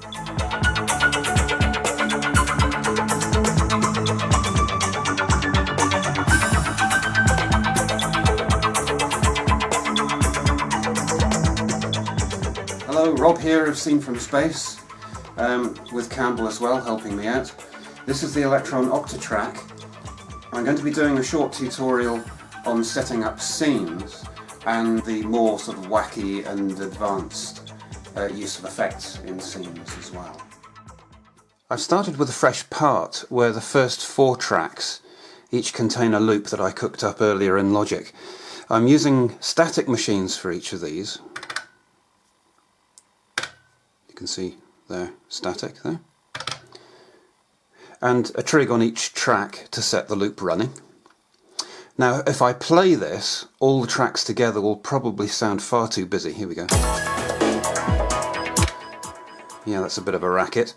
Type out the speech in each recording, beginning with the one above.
Hello, Rob here of Scene from Space, with Campbell as well helping me out. This is the Elektron Octatrack. I'm going to be doing a short tutorial on setting up scenes and the more sort of wacky and advanced use of effects in scenes as well. I've started with a fresh part where the first 4 tracks each contain a loop that I cooked up earlier in Logic. I'm using static machines for each of these. You can see they're static there. And a trig on each track to set the loop running. Now if I play this, all the tracks together will probably sound far too busy. Here we go. Yeah, that's a bit of a racket.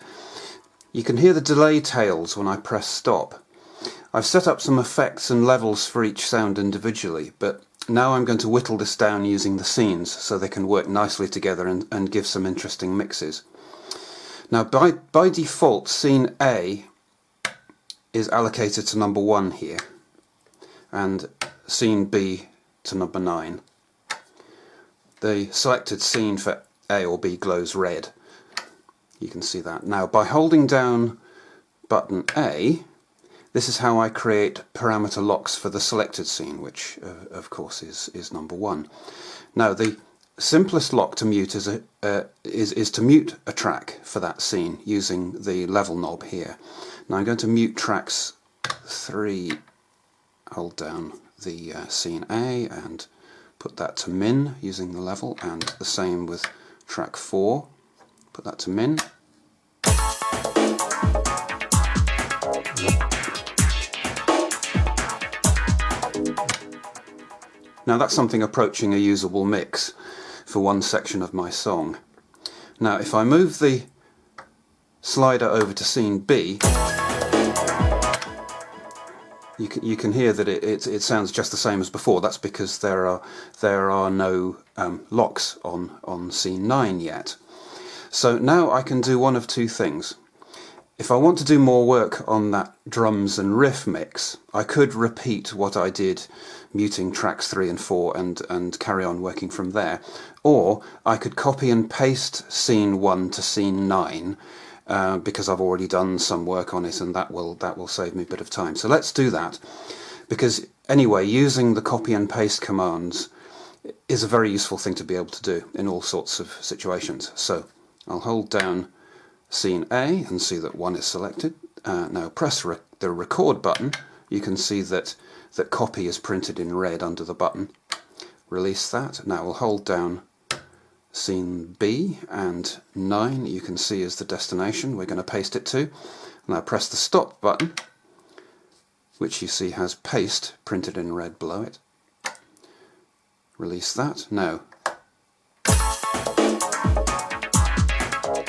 You can hear the delay tails when I press stop. I've set up some effects and levels for each sound individually, but now I'm going to whittle this down using the scenes so they can work nicely together and give some interesting mixes. Now by default, scene A is allocated to number 1 here, and scene B to number 9. The selected scene for A or B glows red. You can see that. Now by holding down button A, this is how I create parameter locks for the selected scene, which of course is number 1. Now the simplest lock to mute is to mute a track for that scene using the level knob here. Now I'm going to mute tracks 3, hold down the scene A and put that to min using the level, and the same with track 4, put that to min. Now that's something approaching a usable mix for one section of my song. Now if I move the slider over to scene B, you can hear that it sounds just the same as before. That's because there are no locks on scene 9 yet. So now I can do one of 2 things. If I want to do more work on that drums and riff mix, I could repeat what I did muting tracks 3 and 4 and carry on working from there. Or I could copy and paste scene 1 to scene 9 because I've already done some work on it, and that will save me a bit of time. So let's do that, because anyway, using the copy and paste commands is a very useful thing to be able to do in all sorts of situations. So I'll hold down scene A and see that 1 is selected. Now press the record button. You can see that copy is printed in red under the button. Release that. Now we'll hold down scene B, and 9 you can see is the destination we're going to paste it to. Now press the stop button, which you see has paste printed in red below it. Release that. Now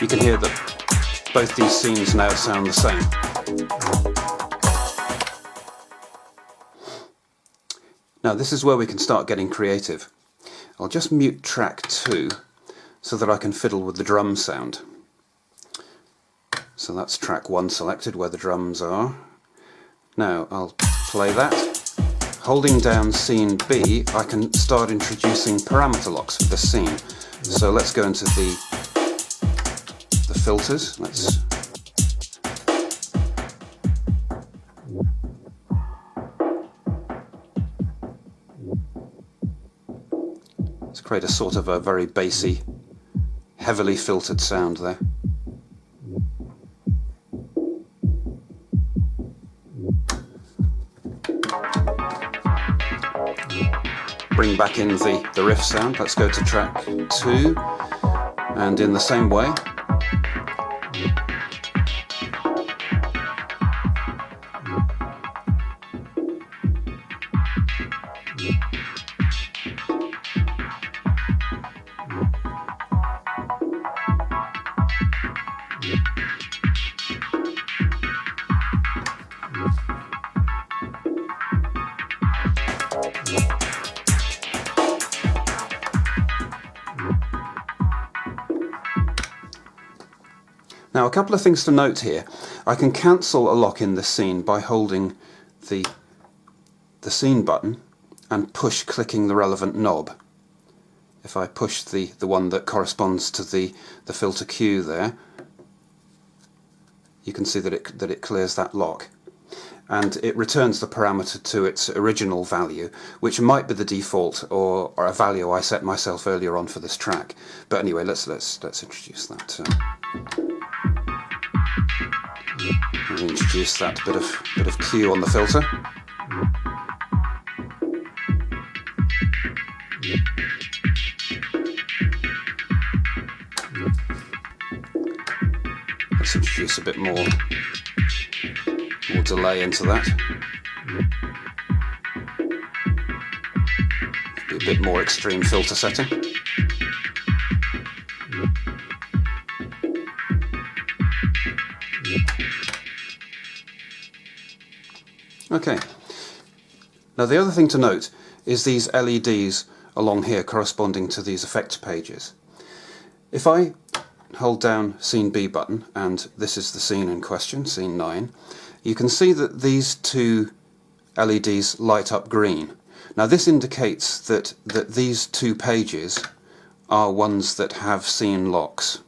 you can hear that both these scenes now sound the same. Now this is where we can start getting creative. I'll just mute track 2 so that I can fiddle with the drum sound. So that's track 1 selected, where the drums are. Now I'll play that. Holding down scene B, I can start introducing parameter locks for the scene. So let's go into the filters. Let's create a sort of a very bassy, heavily filtered sound there. Bring back in the riff sound. Let's go to track 2, and in the same way Now, a couple of things to note here. I can cancel a lock in this scene by holding the scene button and clicking the relevant knob. If I push the one that corresponds to the filter Q there, you can see that it clears that lock. And it returns the parameter to its original value, which might be the default or a value I set myself earlier on for this track. But anyway, let's introduce that. We'll introduce that bit of Q on the filter. Let's introduce a bit more delay into that. Be a bit more extreme filter setting. Okay. Now the other thing to note is these LEDs along here corresponding to these effects pages. If I hold down Scene B button, and this is the scene in question, Scene 9, you can see that these two LEDs light up green. Now this indicates that these two pages are ones that have scene locks.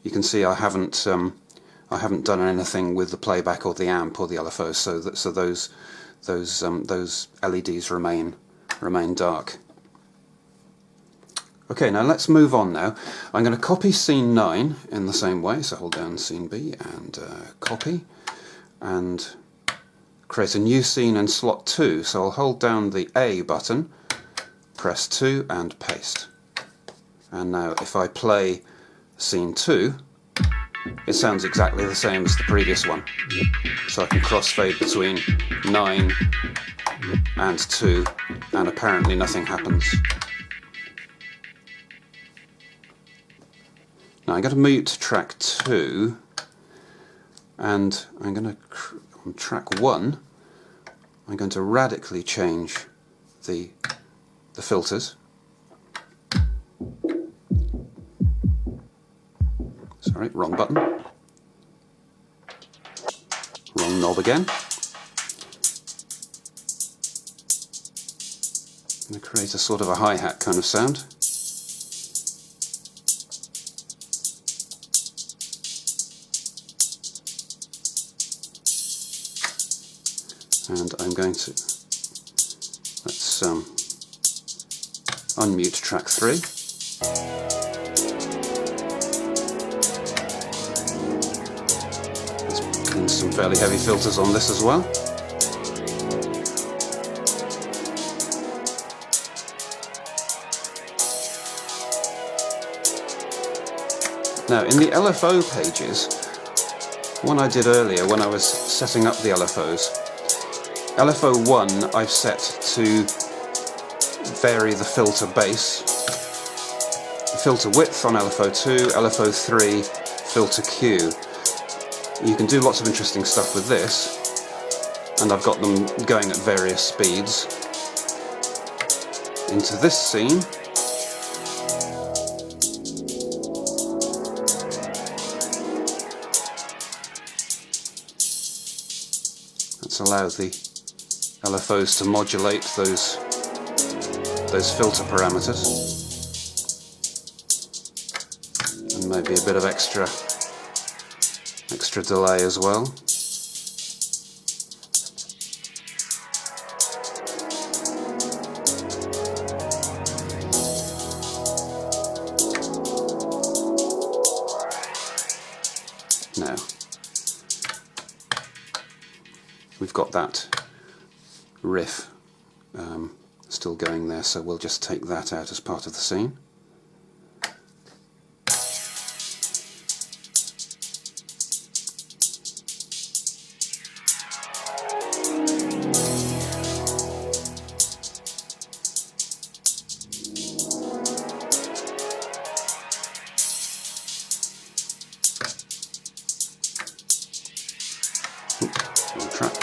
You can see I haven't done anything with the playback or the amp or the LFO, so those LEDs remain dark. Okay, now let's move on now. I'm going to copy Scene 9 in the same way, so hold down Scene B and copy, and create a new scene in slot 2. So I'll hold down the A button, press 2 and paste. And now if I play Scene 2, it sounds exactly the same as the previous one. So I can crossfade between 9 and 2, and apparently nothing happens. Now I'm going to mute track 2, and I'm going to, on track 1, I'm going to radically change the filters. Sorry, wrong button. Wrong knob again. I'm going to create a sort of a hi-hat kind of sound. And I'm going to, let's unmute track 3. Let's put in some fairly heavy filters on this as well. Now in the LFO pages, one I did earlier when I was setting up the LFOs, LFO 1 I've set to vary the filter base, the filter width on LFO 2, LFO 3, filter Q. You can do lots of interesting stuff with this, and I've got them going at various speeds. Into this scene, let's allow the LFOs to modulate those filter parameters, and maybe a bit of extra delay as well. Now we've got that riff still going there, so we'll just take that out as part of the scene. Wrong track.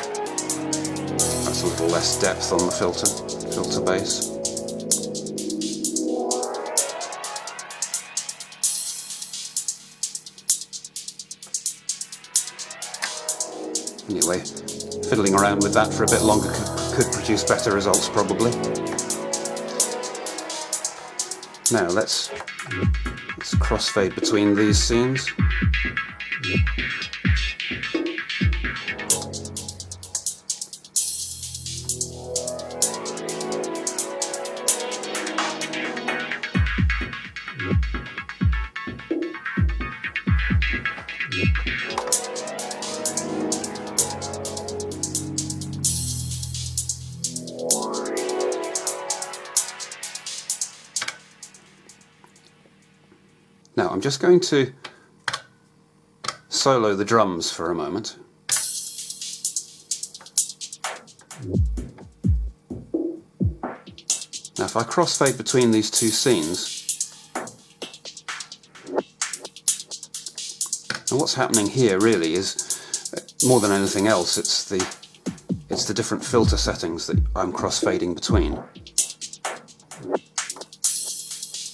That's a little less depth on the filter base. Anyway, fiddling around with that for a bit longer could produce better results probably. Now let's crossfade between these scenes. Now I'm just going to solo the drums for a moment. Now if I crossfade between these two scenes, and what's happening here really is, more than anything else, it's the different filter settings that I'm crossfading between.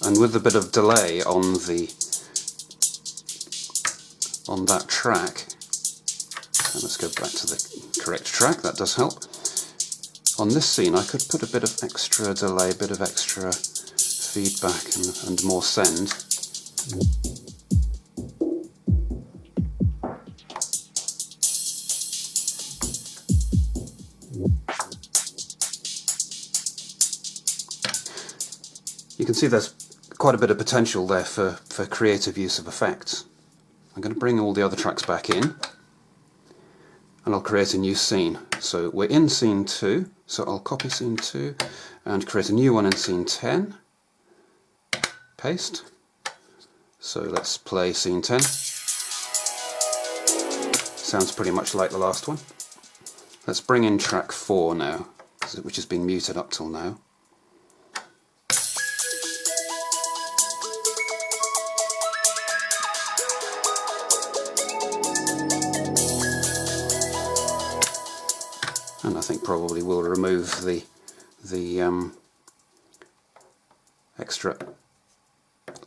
And with a bit of delay on that track, and let's go back to the correct track, that does help. On this scene I could put a bit of extra delay, a bit of extra feedback and more send. You can see there's quite a bit of potential there for creative use of effects. I'm going to bring all the other tracks back in and I'll create a new scene. So we're in scene 2, so I'll copy scene 2 and create a new one in scene 10. Paste. So let's play scene 10. Sounds pretty much like the last one. Let's bring in track 4 now, which has been muted up till now. And I think probably we'll remove the extra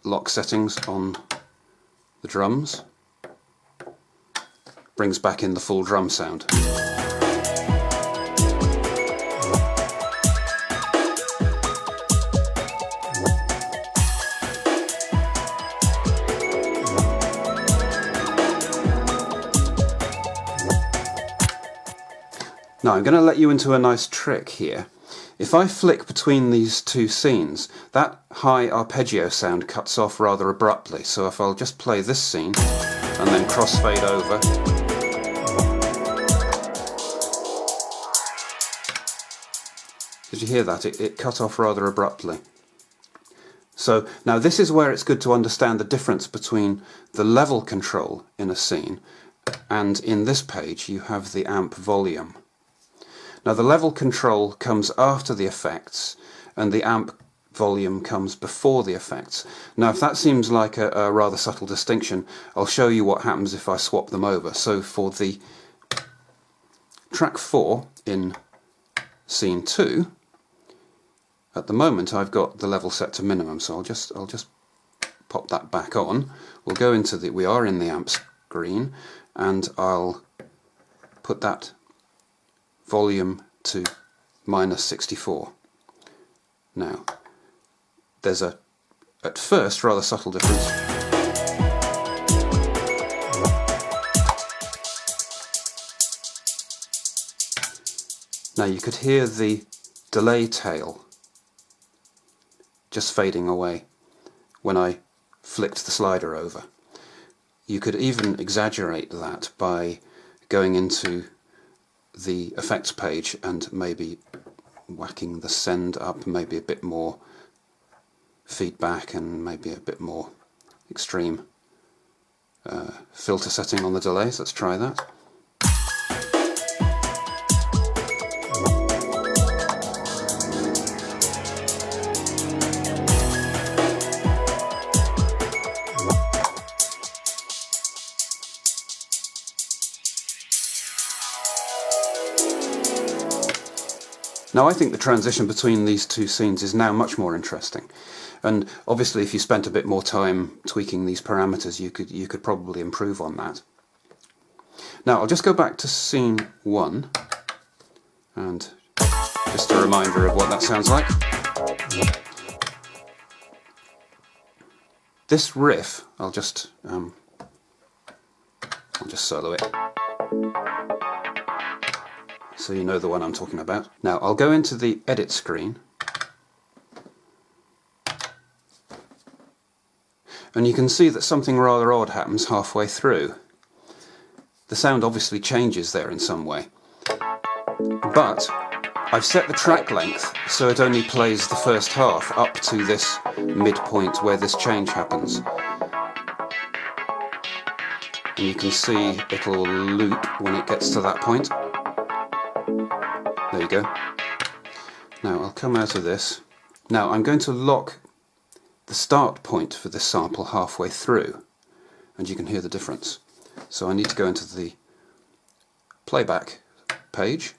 lock settings on the drums. Brings back in the full drum sound. Now I'm going to let you into a nice trick here. If I flick between these two scenes, that high arpeggio sound cuts off rather abruptly. So if I'll just play this scene and then crossfade over. Did you hear that? It cut off rather abruptly. So now this is where it's good to understand the difference between the level control in a scene, and in this page you have the amp volume. Now the level control comes after the effects and the amp volume comes before the effects. Now if that seems like a rather subtle distinction, I'll show you what happens if I swap them over. So for the track 4 in scene 2, at the moment I've got the level set to minimum, so I'll just pop that back on. We'll go into we are in the amp screen, and I'll put that volume to -64. Now, there's at first, rather subtle difference. Now you could hear the delay tail just fading away when I flicked the slider over. You could even exaggerate that by going into the effects page and maybe whacking the send up, maybe a bit more feedback and maybe a bit more extreme filter setting on the delays. Let's try that. Now I think the transition between these two scenes is now much more interesting, and obviously if you spent a bit more time tweaking these parameters you could probably improve on that. Now I'll just go back to scene 1 and just a reminder of what that sounds like. This riff, I'll just solo it, so you know the one I'm talking about. Now I'll go into the edit screen, and you can see that something rather odd happens halfway through. The sound obviously changes there in some way, but I've set the track length so it only plays the first half up to this midpoint where this change happens. And you can see it'll loop when it gets to that point. There you go. Now I'll come out of this. Now I'm going to lock the start point for this sample halfway through, and you can hear the difference. So I need to go into the playback page,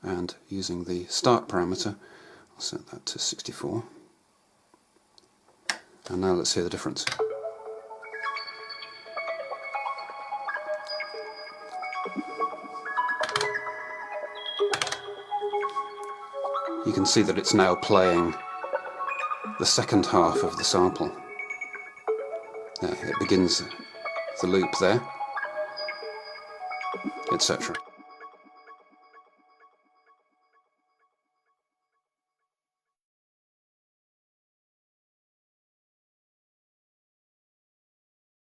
and using the start parameter, I'll set that to 64. And now let's hear the difference. You can see that it's now playing the second half of the sample. It begins the loop there, etc.